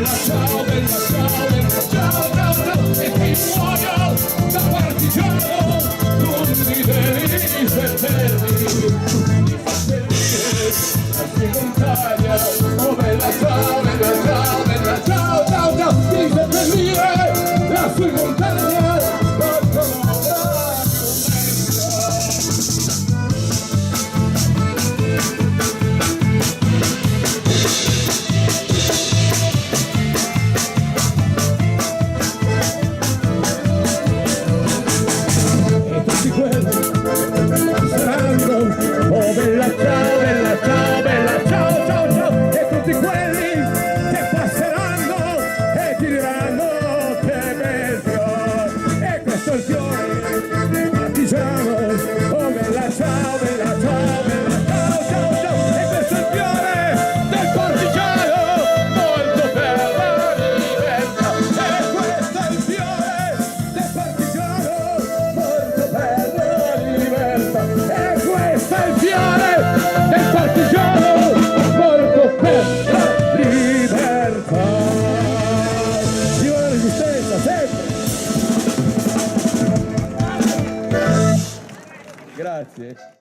ciao, ciao, ciao, e ti muoio da partigiano, non mi devi seppellire, mi fa sentire la tua montagna, oh bella ciao, ciao, ciao, ciao, mi seppellire la sua montagna, quanto non va oh bella ciao, ciao, ciao, e tutti quelli che passeranno e ti diranno che bel fiore, e questo è il fiore del partigiano, oh bella ciao, ciao, ciao, ciao, e questo è il fiore del partigiano, molto per la libertà, e questo è il fiore del partigiano, molto per la libertà, e questo è il fiore del partigiano morto per la libertà. Viva la resistenza, sempre! Grazie.